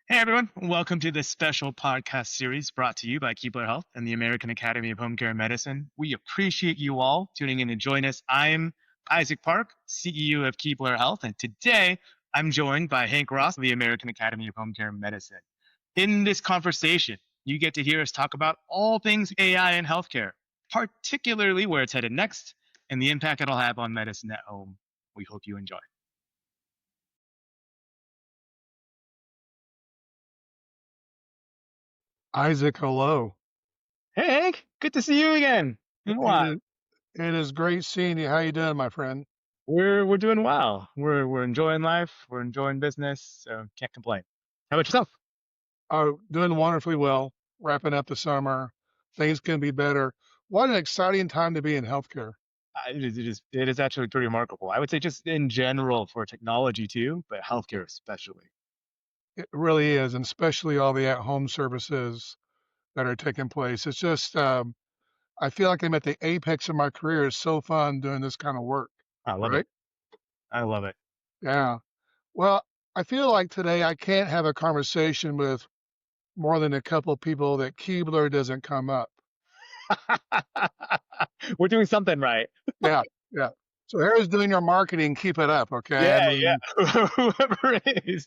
Hey everyone, welcome to this special podcast series brought to you by Keebler Health and the American Academy of Home Care and Medicine. We appreciate you all tuning in to join us. I'm Isaac Park, CEO of Keebler Health, and today I'm joined by Hank Ross of the American Academy of Home Care and Medicine. In this conversation, you get to hear us talk about all things AI in healthcare, particularly where it's headed next and the impact it'll have on medicine at home. We hope you enjoy. Isaac, hello. Hey Hank, good to see you again. It, Been a it while. is it is great seeing you. How you doing, my friend? We're doing well. We're enjoying life. We're enjoying business. So can't complain. How about yourself? Oh, doing wonderfully well. Wrapping up the summer. Things can be better. What an exciting time to be in healthcare. It is actually pretty remarkable. I would say just in general for technology too, but healthcare especially. It really is, and especially all the at-home services that are taking place. It's just, I feel like I'm at the apex of my career. It's so fun doing this kind of work, I love it. right? I love it. Yeah. Well, I feel like today I can't have a conversation with more than a couple of people that Keebler doesn't come up. We're doing something right. Yeah, yeah. So Harry's doing your marketing. Keep it up, okay? I Yeah, mean, yeah. Whoever it is.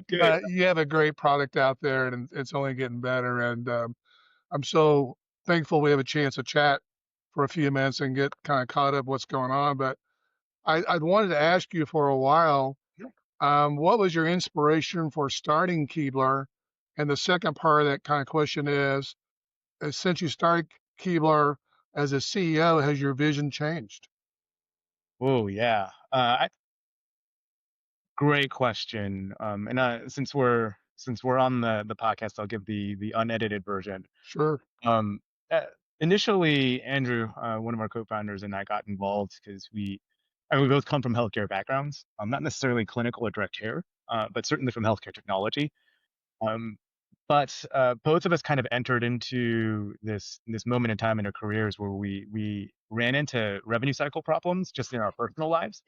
Good. you have a great product out there, and it's only getting better. And I'm so thankful we have a chance to chat for a few minutes and get kind of caught up what's going on. But I wanted to ask you for a while, what was your inspiration for starting Keebler? And the second part of that kind of question is since you started Keebler as a CEO, has your vision changed? Oh yeah. Great question. And since we're on the podcast, I'll give the unedited version. Sure. Um, uh, Initially, Andrew, one of our co-founders, and I got involved because we both come from healthcare backgrounds. Not necessarily clinical or direct care, but certainly from healthcare technology. Um, but both of us kind of entered into this moment in time in our careers where we ran into revenue cycle problems just in our personal lives.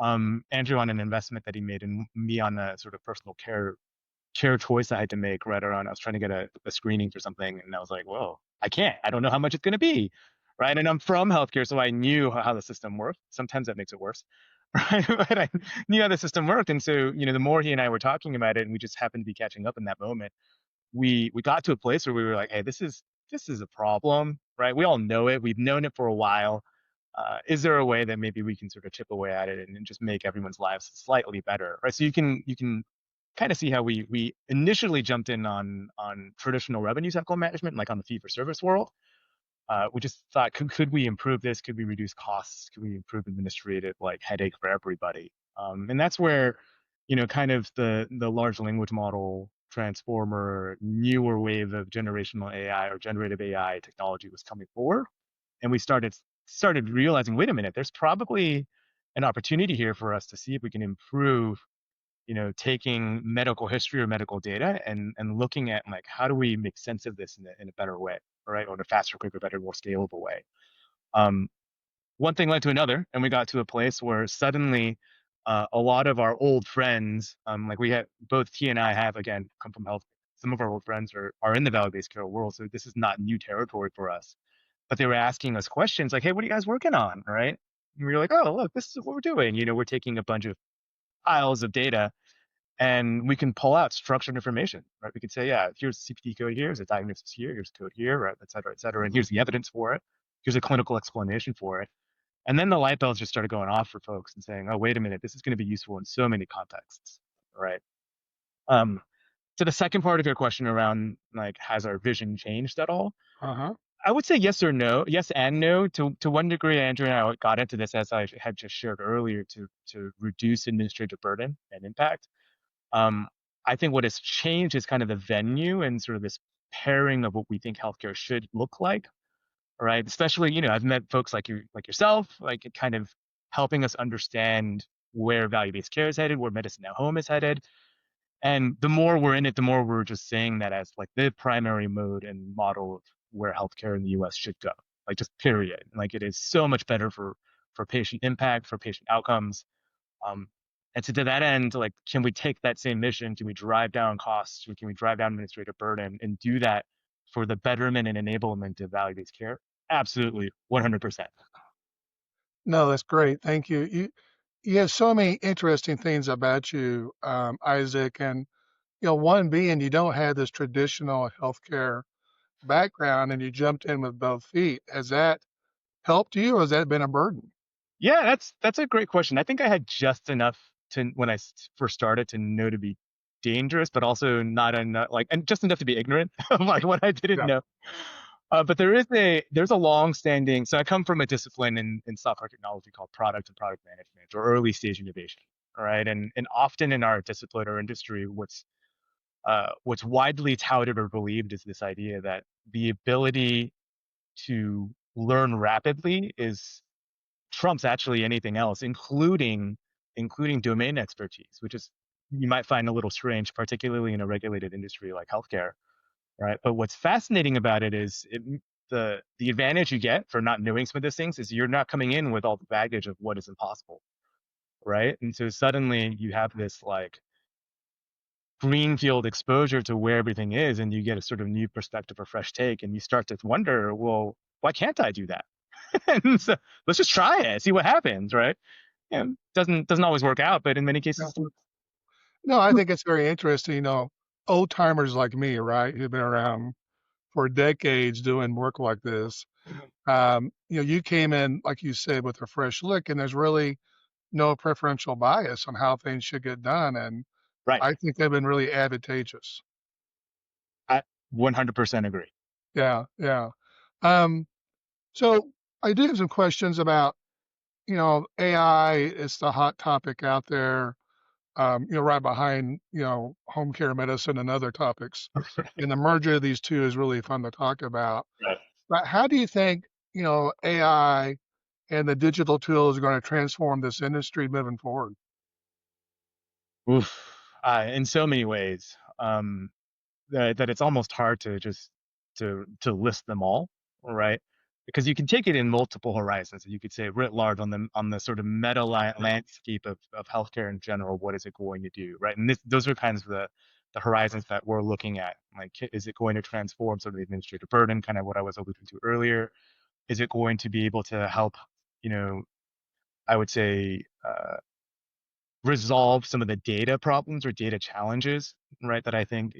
Andrew on an investment that he made, and me on a sort of personal care choice I had to make right around. I was trying to get a screening for something, and I was like, "Whoa, I can't. I don't know how much it's going to be." Right. And I'm from healthcare, so I knew how the system worked. Sometimes that makes it worse. Right. But I knew how the system worked. And so, the more he and I were talking about it, and we just happened to be catching up in that moment, we got to a place where we were like, "Hey, this is a problem, right? We all know it. We've known it for a while. Is there a way that maybe we can sort of chip away at it and just make everyone's lives slightly better, right?" So you can kind of see how we initially jumped in on traditional revenue cycle management, like on the fee for service world. We just thought, could we improve this? Could we reduce costs? Could we improve administrative like headache for everybody? And that's where, kind of the large language model transformer, newer wave of generational AI or generative AI technology was coming forward, and we started realizing, wait a minute, there's probably an opportunity here for us to see if we can improve, taking medical history or medical data and looking at like how do we make sense of this in a better way, right, or in a faster, quicker, better, more scalable way. Um, One thing led to another, and we got to a place where suddenly a lot of our old friends, like we had both he and I have again come from health. Some of our old friends are in the value-based care world, so this is not new territory for us. But they were asking us questions like, "Hey, what are you guys working on?" Right? And we were like, "Oh, look, this is what we're doing. We're taking a bunch of piles of data and we can pull out structured information, right? We could say, yeah, here's a CPT code here, here's a diagnosis here, here's a code here, right, et cetera, and here's the evidence for it. Here's a clinical explanation for it." And then the light bulbs just started going off for folks and saying, "Oh, wait a minute, this is going to be useful in so many contexts," right? Um, to the second part of your question around like, has our vision changed at all? Uh-huh. I would say yes or no, yes and no. To one degree, Andrew and I got into this as I had just shared earlier to reduce administrative burden and impact. Um, I think what has changed is kind of the venue and sort of this pairing of what we think healthcare should look like, right? Especially, I've met folks like yourself, like kind of helping us understand where value-based care is headed, where medicine at home is headed. And the more we're in it, the more we're just saying that as like the primary mode and model of where healthcare in the US should go. Like just period. Like it is so much better for patient impact, for patient outcomes. Um, And so to that end, like, can we take that same mission? Can we drive down costs? Can we drive down administrative burden and do that for the betterment and enablement of value-based care? Absolutely, 100%. No, that's great. Thank you. You have so many interesting things about you, Isaac, and one being you don't have this traditional healthcare background, and you jumped in with both feet. Has that helped you, or has that been a burden? Yeah, that's a great question. I think I had just enough to when I first started to know to be dangerous, but also not enough, like, and just enough to be ignorant of like what I didn't Yeah. know. But there's a long standing. So I come from a discipline in software technology called product and product management or early stage innovation. All right, and often in our discipline or industry, what's widely touted or believed is this idea that the ability to learn rapidly is trumps actually anything else, including domain expertise, which is you might find a little strange, particularly in a regulated industry like healthcare, right? But what's fascinating about it is the advantage you get for not knowing some of those things is you're not coming in with all the baggage of what is impossible, right? And so suddenly you have this like greenfield exposure to where everything is, and you get a sort of new perspective or fresh take, and you start to wonder, well, why can't I do that? And so let's just try it, see what happens, right? And doesn't always work out, but in many Yeah. cases, No, I think it's very interesting. Old timers like me, right, who've been around for decades doing work like this. You came in, like you said, with a fresh look, and there's really no preferential bias on how things should get done. And right. I think they've been really advantageous. I 100% agree. Yeah, yeah. Um, so I do have some questions about, AI is the hot topic out there, right behind, home care medicine and other topics. And the merger of these two is really fun to talk about. Right. But how do you think, AI and the digital tools are going to transform this industry moving forward? Oof. In so many ways, that it's almost hard to just to list them all, right? Because you can take it in multiple horizons. You could say writ large on the sort of meta landscape of healthcare in general. What is it going to do, right? And those are kinds of the horizons that we're looking at. Like, is it going to transform sort of the administrative burden, kind of what I was alluding to earlier? Is it going to be able to help, you know, I would say, resolve some of the data problems or data challenges, right, that I think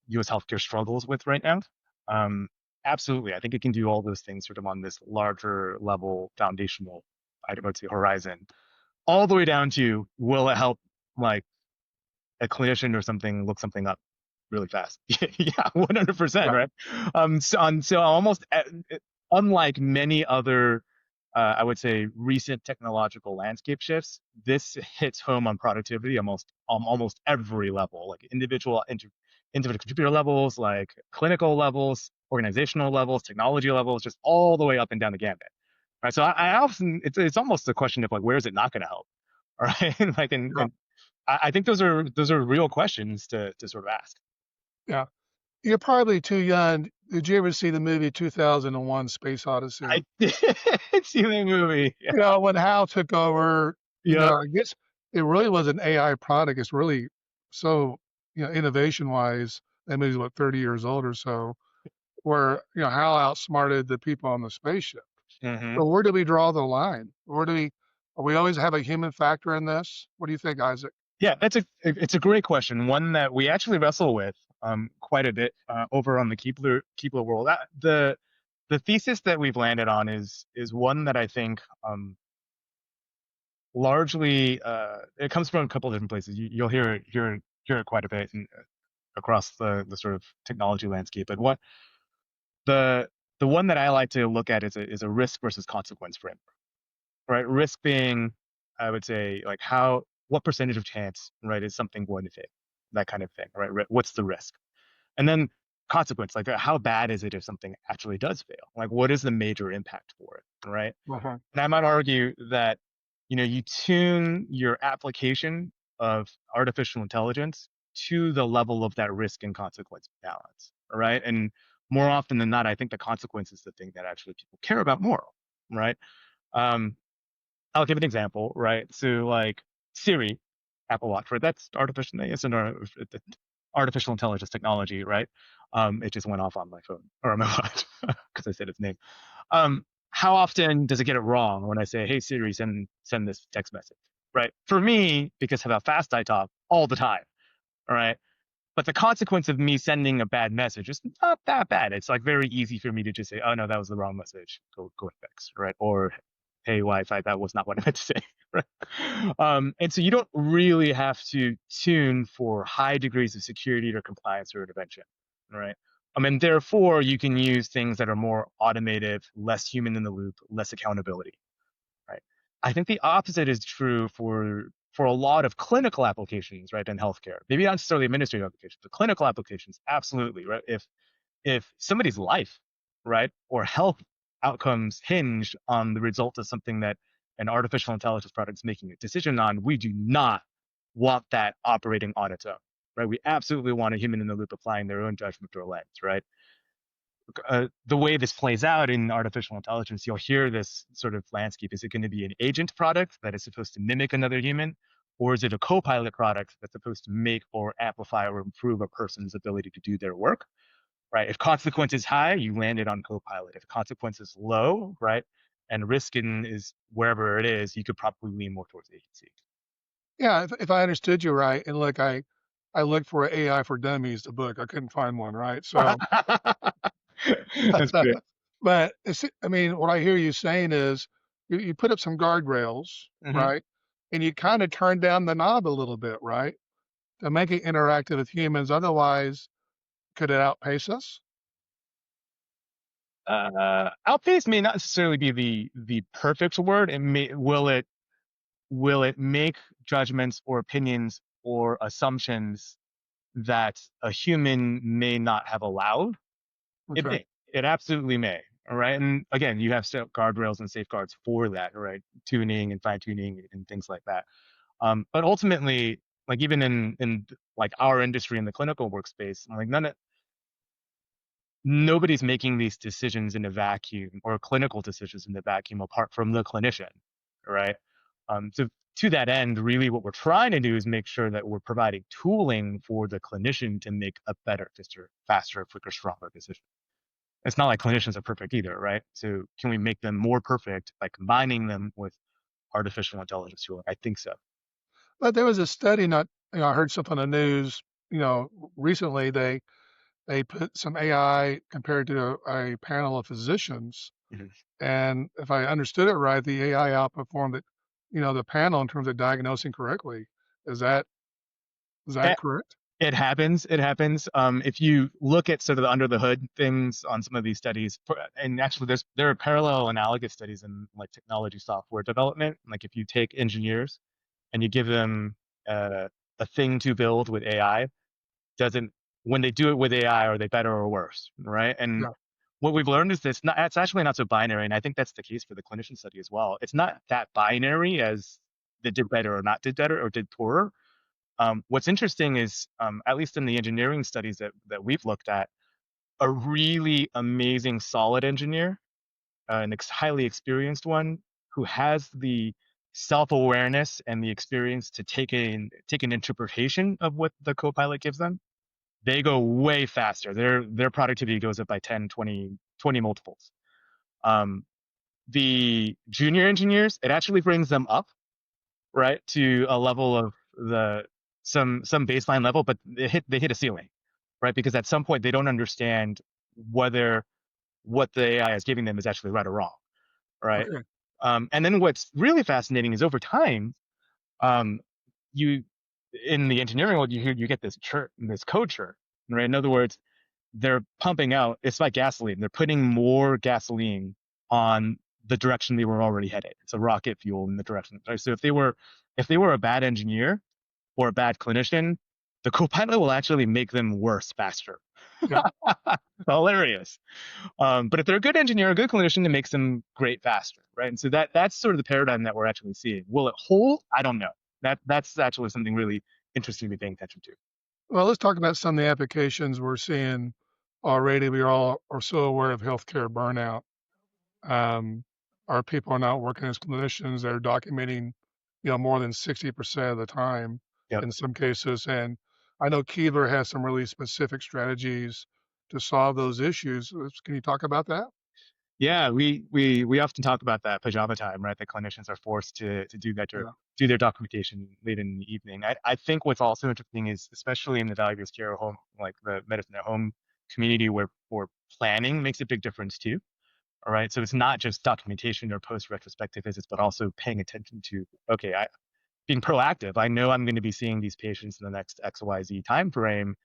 U.S. healthcare struggles with right now. Um, Absolutely, I think it can do all those things sort of on this larger level, foundational, I would say, horizon, all the way down to will it help like a clinician or something look something up really fast. Yeah, 100%, Yeah, right? So almost unlike many other, I would say, recent technological landscape shifts, this hits home on productivity almost every level, like individual contributor levels, like clinical levels, organizational levels, technology levels, just all the way up and down the gambit. Right. So I often it's almost a question of like where is it not going to help? All right. Like yeah, and I think those are real questions to sort of ask. yeah. You're probably too young. Did you ever see the movie 2001: Space Odyssey? I did see the movie. Yeah. When HAL took over, Yep. I guess it really was an AI product. It's really so, innovation-wise, that movie's what, 30 years old or so, where, HAL outsmarted the people on the spaceship. Hmm. So where do we draw the line? We always have a human factor in this? What do you think, Isaac? Yeah, it's a great question, one that we actually wrestle with quite a bit over on the Keebler world. The thesis that we've landed on is one that I think largely it comes from a couple of different places. You'll hear it quite a bit across the sort of technology landscape. But the the one that I like to look at is a risk versus consequence framework, right? Risk being, I would say, like what percentage of chance, right, is something going to fail, that kind of thing, right? What's the risk? And then consequence, like how bad is it if something actually does fail? Like what is the major impact for it, right? Uh-huh. And I might argue that, you tune your application of artificial intelligence to the level of that risk and consequence balance, right? And more often than not, I think the consequence is the thing that actually people care about more, right? Um, I'll give an example, right? So like Siri. Apple Watch, right? That's artificial. It's an artificial intelligence technology, right? It just went off on my phone or on my watch because I said its name. How often does it get it wrong when I say, "Hey Siri, send this text message"? Right? For me, because of how fast I talk, all the time. All right. But the consequence of me sending a bad message is not that bad. It's like very easy for me to just say, "Oh no, that was the wrong message. Go and fix," right? Or, "Hey Wi-Fi, that was not what I meant to say." Right? And so you don't really have to tune for high degrees of security or compliance or intervention, right? And therefore you can use things that are more automated, less human in the loop, less accountability, right? I think the opposite is true for a lot of clinical applications, right, in healthcare. Maybe not necessarily administrative applications, but clinical applications, absolutely, right? If somebody's life, right, or health outcomes hinge on the result of something that an artificial intelligence product is making a decision on, we do not want that operating on its own, right? We absolutely want a human in the loop applying their own judgment or lens, right? The way this plays out in artificial intelligence, you'll hear this sort of landscape. Is it going to be an agent product that is supposed to mimic another human? Or is it a co-pilot product that's supposed to make or amplify or improve a person's ability to do their work? Right? If consequence is high, you land it on co-pilot. If consequence is low, right, and risk is wherever it is, you could probably lean more towards agency. Yeah, if I understood you right, and look, I looked for AI for Dummies, the book. I couldn't find one, right? So, That's great. but I mean, what I hear you saying is you put up some guardrails, Hmm. right? And you kind of turn down the knob a little bit, right? To make it interactive with humans. Otherwise, could it outpace us? Outpace may not necessarily be the perfect word. Will it make judgments or opinions or assumptions that a human may not have allowed? It Okay. may. It absolutely may. All right. And again, you have guardrails and safeguards for that, right? Tuning and fine tuning and things like that. But ultimately, like even in like our industry in the clinical workspace, like nobody's making these decisions in a vacuum or clinical decisions in the vacuum apart from the clinician, right? So to that end, really what we're trying to do is make sure that we're providing tooling for the clinician to make a better, faster, quicker, stronger decision. It's not like clinicians are perfect either, right? So can we make them more perfect by combining them with artificial intelligence tooling? I think so. But there was a study not, I heard something on the news, recently they put some AI compared to a panel of physicians. Mhm. And if I understood it right, the AI outperformed the panel in terms of diagnosing correctly. Is that is that It, correct? it happens. It happens. If you look at sort of the under the hood things on some of these studies, and actually there are parallel analogous studies in like technology software development. Like if you take engineers and you give them uh, a thing to build with AI, doesn't when they do it with AI, are they better or worse, right? And Yeah. what we've learned is it's actually not so binary, and I think that's the case for the clinician study as well. It's not that binary as they did better or not did better or did poorer. What's interesting is, at least in the engineering studies that we've looked at, a really amazing solid engineer, an highly experienced one who has the self-awareness and the experience to take an interpretation of what the copilot gives them, they go way faster. Their productivity goes up by 10, 20 multiples. Um, the junior engineers, it actually brings them up, right, to a level of the some baseline level, but they hit a ceiling, right? Because at some point they don't understand whether what the AI is giving them is actually right or wrong, right? Okay. And then what's really fascinating is over time, um, you in the engineering world, you get this code churn, right? In other words, they're pumping out, it's like gasoline. They're putting more gasoline on the direction they were already headed. It's a rocket fuel in the direction. Right? So if they were a bad engineer or a bad clinician, the co-pilot will actually make them worse faster. Yeah. Hilarious. But if they're a good engineer, a good clinician, it makes them great faster, right? And so that's sort of the paradigm that we're actually seeing. Will it hold? I don't know. That's actually something really interesting to be paying attention to. Well, let's talk about some of the applications we're seeing already. We all are so aware of healthcare burnout. Um, our people are not working as clinicians. They're documenting, more than 60% of the time. Yep. in some cases. And I know Keebler has some really specific strategies to solve those issues. Can you talk about that? Yeah, we often talk about that pajama time, right? The clinicians are forced to Yeah. do their documentation late in the evening. I think what's also interesting is, especially in the value-based care home, like the medicine at home community, where planning makes a big difference too. All right, so it's not just documentation or post retrospective visits, but also paying attention to, okay, being proactive. I know I'm going to be seeing these patients in the next XYZ time frame.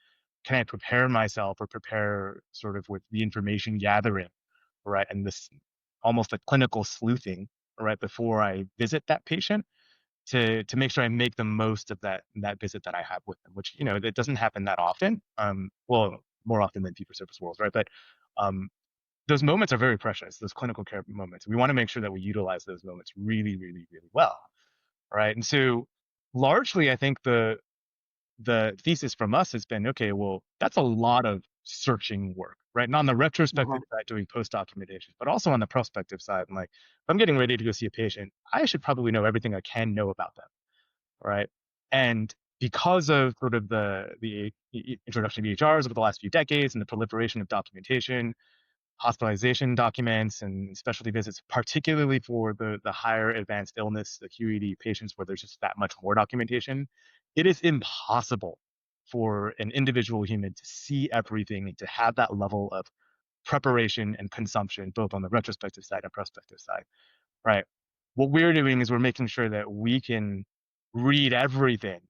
Can I prepare myself or prepare sort of with the information gathering, right? And this almost like clinical sleuthing, right, before I visit that patient to make sure I make the most of that visit that I have with them, which that doesn't happen that often. Well, more often than fee for service worlds, right? But um, those moments are very precious. Those clinical care moments. We want to make sure that we utilize those moments really, really, really well, right? And so largely, I think the thesis from us has been, okay, well, that's a lot of searching work, right? And on the Uh-huh. retrospective side, doing post documentation, but also on the prospective side, I'm like, if I'm getting ready to go see a patient, I should probably know everything I can know about them, right? And because of sort of the introduction of EHRs over the last few decades and the proliferation of documentation, hospitalization documents and specialty visits, particularly for the higher advanced illness, the QED patients where there's just that much more documentation, it is impossible for an individual human to see everything and to have that level of preparation and consumption, both on the retrospective side and prospective side, right? What we're doing is we're making sure that we can read everything,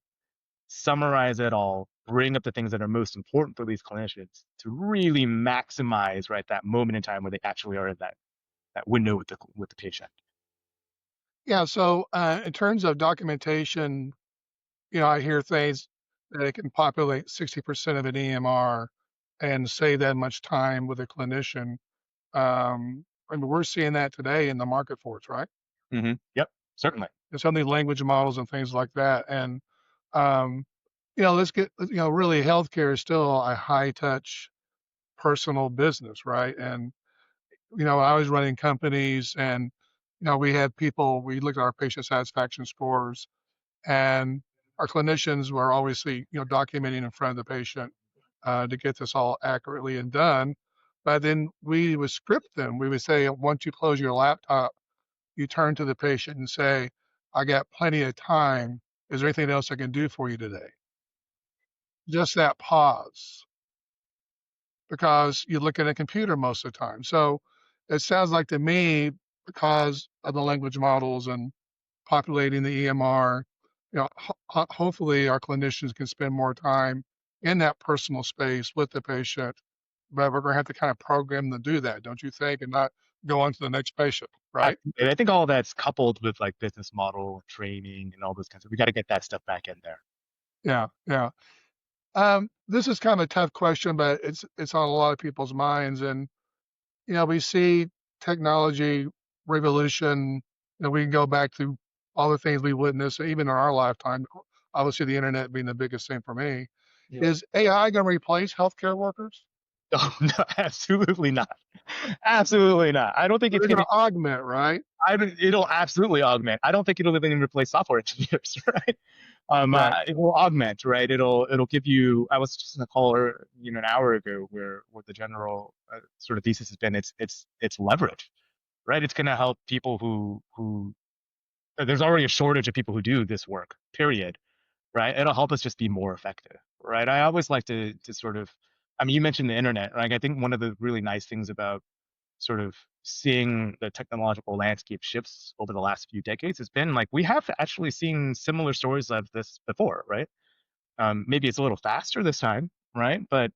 summarize it all, bring up the things that are most important for these clinicians to really maximize, right, that moment in time where they actually are in that window with the patient. Yeah. So, in terms of documentation, I hear things that it can populate 60% of an EMR and save that much time with a clinician. I mean, we're seeing that today in the market for it, right? Yep, certainly. There's so many language models and things like that. And, um, let's get, really healthcare is still a high touch personal business, right? And, I was running companies and, we had people, we looked at our patient satisfaction scores and our clinicians were obviously, documenting in front of the patient to get this all accurately and done. But then we would script them. We would say, once you close your laptop, you turn to the patient and say, I got plenty of time. Is there anything else I can do for you today? Just that pause because you look at a computer most of the time. So it sounds like to me, because of the language models and populating the EMR, hopefully our clinicians can spend more time in that personal space with the patient, but we're going to have to kind of program them to do that, don't you think? And not go on to the next patient, right? And I think all that's coupled with like business model training and all those kinds of, we got to get that stuff back in there. Yeah, yeah. This is kind of a tough question, but it's on a lot of people's minds. And we see technology revolution. We can go back to all the things we witnessed, even in our lifetime. Obviously, the internet being the biggest thing for me. Yeah. Is AI going to replace healthcare workers? Oh, no, absolutely not. Absolutely not. I don't think it's They're going going to augment, right? it'll absolutely augment. I don't think it'll even replace software engineers, right? Right. It will augment, right? It'll give you. I was just in a call, an hour ago, where the general sort of thesis has been, it's leverage, right? It's going to help people who there's already a shortage of people who do this work, period, right? It'll help us just be more effective, right? I always like to sort of, I mean, you mentioned the internet, like I think one of the really nice things about sort of seeing the technological landscape shifts over the last few decades has been like we have actually seen similar stories of this before, right? Maybe it's a little faster this time, right? But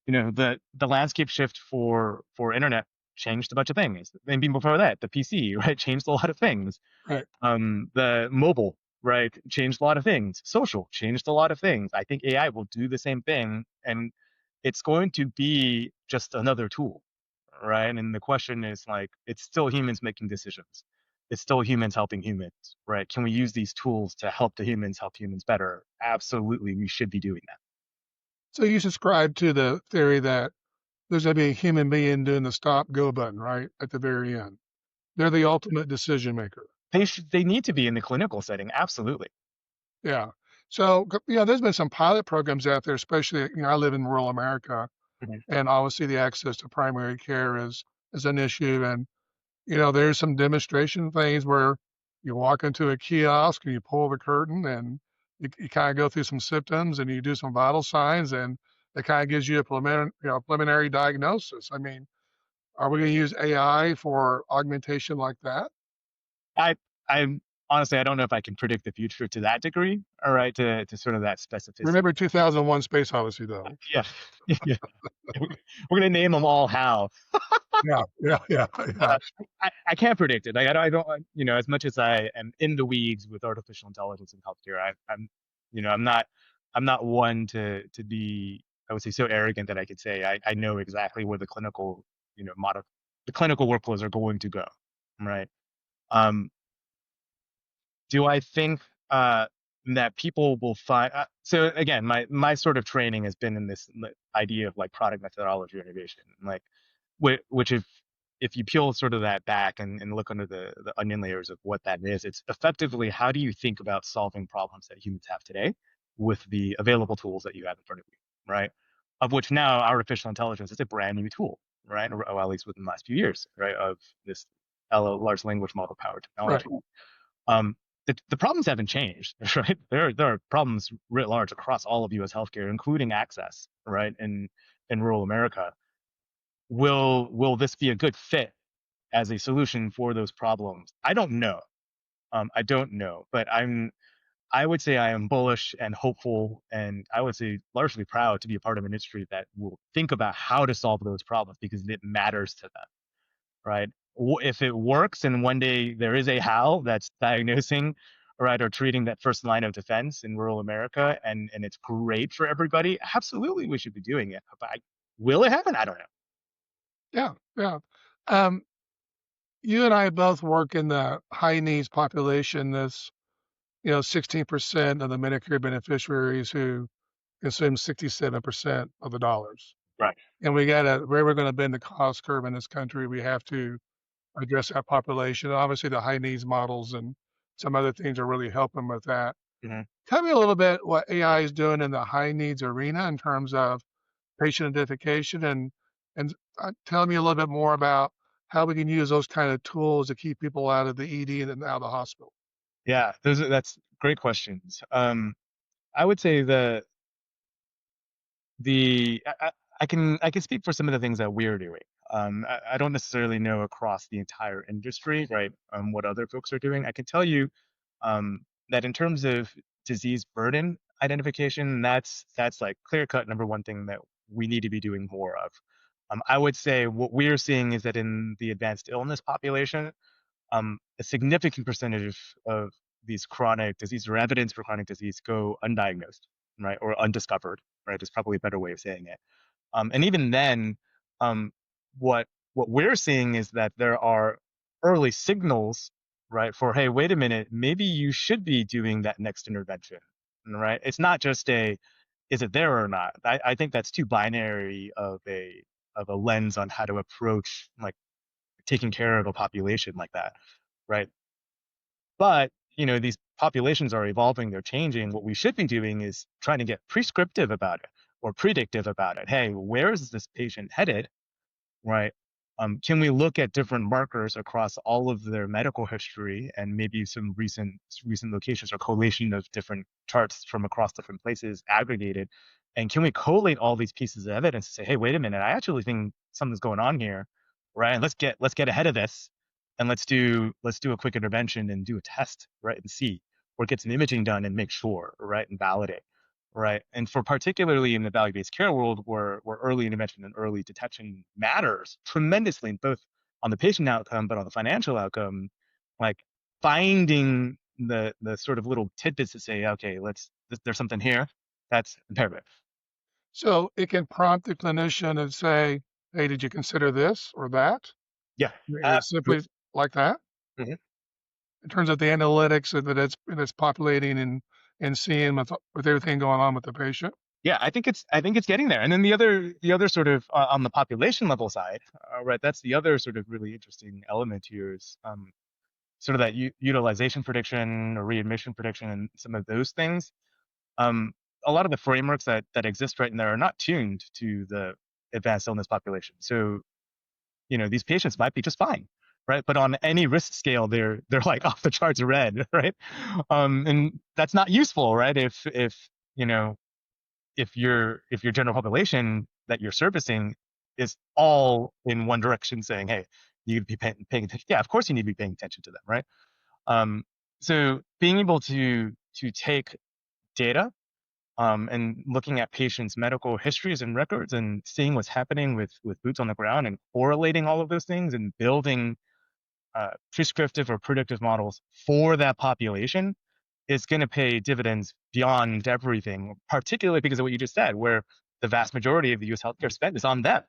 the landscape shift for internet changed a bunch of things. And even before that, the PC, right, changed a lot of things. Right. The mobile, right, changed a lot of things. Social changed a lot of things. I think AI will do the same thing, and it's going to be just another tool, right? And the question is like, it's still humans making decisions. It's still humans helping humans, right? Can we use these tools to help humans better? Absolutely, we should be doing that. So you subscribe to the theory that there's going to be a human being doing the stop go button, right? At the very end. They're the ultimate decision maker. They need to be in the clinical setting, absolutely. Yeah. So, there's been some pilot programs out there, especially, I live in rural America, Mhm. and obviously the access to primary care is an issue. And, there's some demonstration things where you walk into a kiosk and you pull the curtain and you kind of go through some symptoms and you do some vital signs and it kind of gives you a preliminary diagnosis. I mean, are we going to use AI for augmentation like that? I I'm honestly I don't know if I can predict the future to that degree. All right, to sort of that specificity. Remember 2001 Space Odyssey, though. Yeah, yeah. We're gonna name them all Hal. Yeah, yeah, yeah, yeah. Uh, I can't predict it. Like I don't, as much as I am in the weeds with artificial intelligence in healthcare, I'm, I'm not one to be, I would say, so arrogant that I could say I know exactly where the clinical, model, the clinical workflows are going to go, right? Um, do I think that people will find? So again, my sort of training has been in this idea of like product methodology innovation, like which if you peel sort of that back and look under the onion layers of what that is, it's effectively how do you think about solving problems that humans have today with the available tools that you have in front of you, right? Of which now artificial intelligence is a brand new tool, right? Or at least within the last few years, right? Of this large language model powered Right. technology. Um, the problems haven't changed, right? There are problems writ large across all of U.S. healthcare, including access, right? In rural America, will this be a good fit as a solution for those problems? I don't know. I don't know, but I would say I am bullish and hopeful, and I would say largely proud to be a part of an industry that will think about how to solve those problems because it matters to them, right? If it works and one day there is a HAL that's diagnosing, right, or treating that first line of defense in rural America and it's great for everybody, absolutely we should be doing it. But will it happen? I don't know. Yeah, yeah. Um, you and I both work in the high needs population. This, 16% of the Medicare beneficiaries who consume 67% of the dollars. Right. And we got to, where we're going to bend the cost curve in this country, we have to address that population. Obviously, the high needs models and some other things are really helping with that. Hmm. Tell me a little bit what AI is doing in the high needs arena in terms of patient identification and tell me a little bit more about how we can use those kind of tools to keep people out of the ED and out of the hospital. Yeah, that's great questions. I would say I can speak for some of the things that we're doing. I don't necessarily know across the entire industry, right? What other folks are doing. I can tell you that in terms of disease burden identification, that's like clear cut number one thing that we need to be doing more of. I would say what we're seeing is that in the advanced illness population, a significant percentage of these chronic disease or evidence for chronic disease go undiagnosed, right, or undiscovered, right? Is probably a better way of saying it. And even then, um, what what we're seeing is that there are early signals, right, for hey, wait a minute, maybe you should be doing that next intervention, right? It's not just a is it there or not. I think that's too binary of a lens on how to approach like taking care of a population like that, right? But, these populations are evolving, they're changing. What we should be doing is trying to get prescriptive about it or predictive about it. Hey, where is this patient headed? Right. Can we look at different markers across all of their medical history and maybe some recent locations or collation of different charts from across different places aggregated? And can we collate all these pieces of evidence and say, hey, wait a minute, I actually think something's going on here, right? And let's get ahead of this and let's do a quick intervention and do a test, right? And see or get some imaging done and make sure, right? And validate. Right. And for particularly in the value-based care world where early intervention and early detection matters tremendously, both on the patient outcome, but on the financial outcome, like finding the sort of little tidbits to say, okay, there's something here, that's imperative. So it can prompt the clinician and say, hey, did you consider this or that? Yeah. It's simply like that Mhm. in terms of the analytics that it's populating and seeing with everything going on with the patient. Yeah, I think it's getting there. And then the other sort of on the population level side, right? That's the other sort of really interesting element here is sort of that utilization prediction or readmission prediction and some of those things. um, a lot of the frameworks that exist right now are not tuned to the advanced illness population. So, these patients might be just fine, right? But on any risk scale, they're like off the charts red, right? And that's not useful, right? You know, if your general population that you're servicing is all in one direction saying, hey, you need to be paying attention. Yeah, of course you need to be paying attention to them, right? Um, so being able to take data, and looking at patients' medical histories and records and seeing what's happening with boots on the ground and correlating all of those things and building prescriptive or predictive models for that population is going to pay dividends beyond everything, particularly because of what you just said, where the vast majority of the U.S. healthcare spend is on them.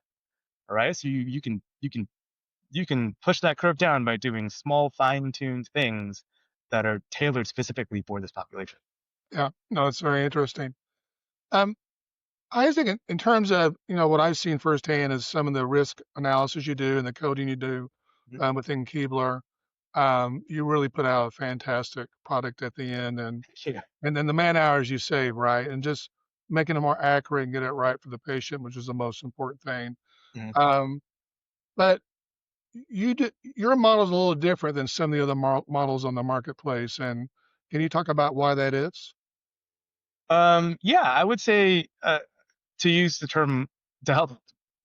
All right, so you can push that curve down by doing small, fine-tuned things that are tailored specifically for this population. Yeah, no, it's very interesting. Um, I think in terms of, what I've seen firsthand is some of the risk analysis you do and the coding you do Mhm. within Keebler. You really put out a fantastic product at the end, Yeah. and then the man hours you save, right? And just making it more accurate and get it right for the patient, which is the most important thing. Mhm. Um, but your model is a little different than some of the other models on the marketplace. And can you talk about why that is? Yeah, I would say, to use the term to help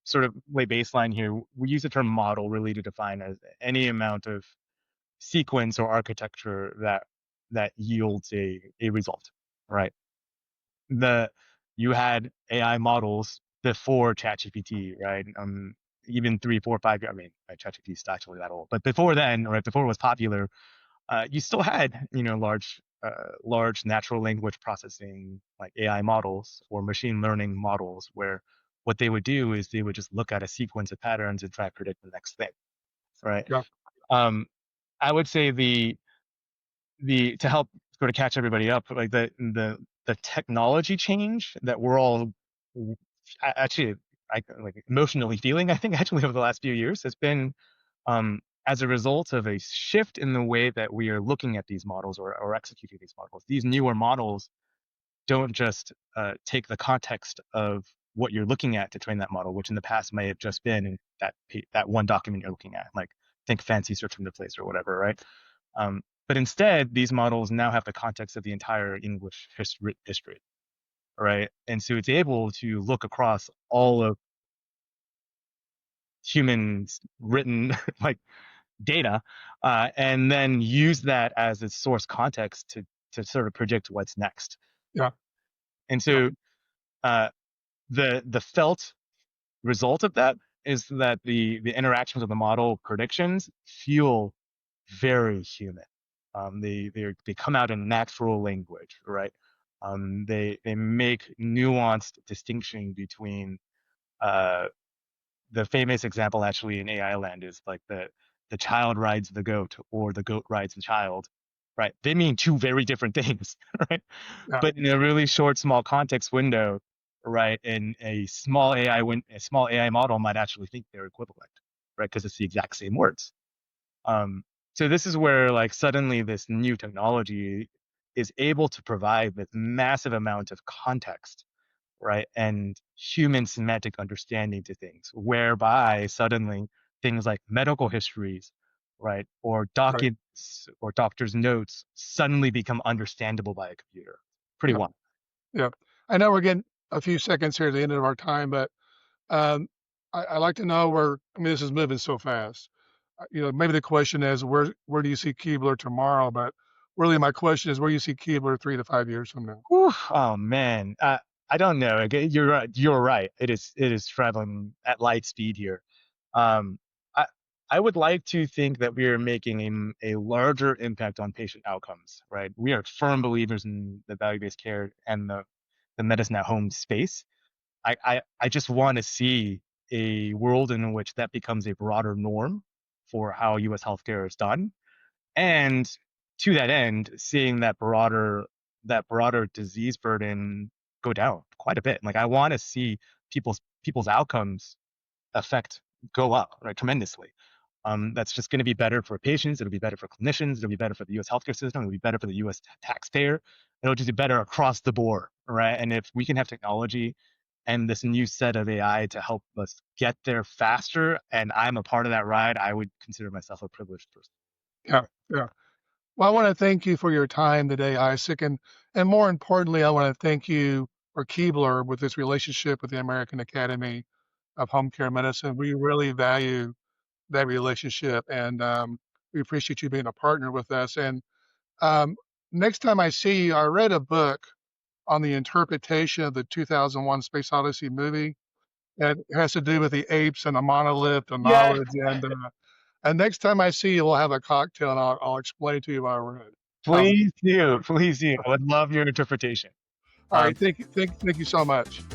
sort of lay baseline here, we use the term model really to define as any amount of sequence or architecture that yields a result, right? The You had AI models before ChatGPT, right? Even 3, 4, 5 years. I mean, ChatGPT is actually that old, but before then, right, before it was popular, you still had large natural language processing like AI models or machine learning models where what they would do is they would just look at a sequence of patterns and try to predict the next thing, right? Yeah, Um, I would say the to help sort of catch everybody up, like the technology change that we're all actually I like emotionally feeling, I think actually over the last few years has been as a result of a shift in the way that we are looking at these models or executing these models. These newer models don't just take the context of what you're looking at to train that model, which in the past may have just been that one document you're looking at, like think fancy search from the place or whatever, right? But instead, these models now have the context of the entire English history, right? And so it's able to look across all of humans written like data, and then use that as its source context to sort of predict what's next. yeah, And yeah, so uh, the felt result of that is that the interactions of the model predictions feel very human. They come out in natural language, right? They make nuanced distinction between uh, the famous example actually in AI land is like the child rides the goat or the goat rides the child, right? They mean two very different things, right? yeah, But in a really short, small context window, right? And a small AI model might actually think they're equivalent, right? Because it's the exact same words. Um, so this is where like suddenly this new technology is able to provide this massive amount of context, right? And human semantic understanding to things, whereby suddenly things like medical histories, right, or right. documents or doctor's notes suddenly become understandable by a computer. Pretty Yeah, wild. yeah. I know we're getting a few seconds here at the end of our time, but um, I like to know where, I mean, this is moving so fast. Maybe the question is where do you see Keebler tomorrow? But really, my question is where do you see Keebler 3 to 5 years from now? Whew, oh man, I don't know. You're right. You're right. It is traveling at light speed here. Um, I I would like to think that we are making a larger impact on patient outcomes. Right. We are firm believers in the value-based care and the medicine at home space. I just want to see a world in which that becomes a broader norm for how U.S. healthcare is done, and to that end, seeing that broader disease burden go down quite a bit. Like I want to see people's outcomes affect go up, right, tremendously. That's just going to be better for patients. It'll be better for clinicians. It'll be better for the U.S. healthcare system. It'll be better for the U.S. taxpayer. It'll just be better across the board, right? And if we can have technology and this new set of AI to help us get there faster, and I'm a part of that ride, I would consider myself a privileged person. Yeah, yeah. Well, I want to thank you for your time today, Isaac, and more importantly, I want to thank you for Keebler with this relationship with the American Academy of Home Care Medicine. We really value that relationship, and we appreciate you being a partner with us. And um, next time I see you, I read a book on the interpretation of the 2001 Space Odyssey movie. It has to do with the apes and the monolith and Yeah, knowledge. And next time I see you, we'll have a cocktail and I'll explain to you what I read. Um, please do. Please do. I would love your interpretation. all Um, right. Thank you. Thank you so much.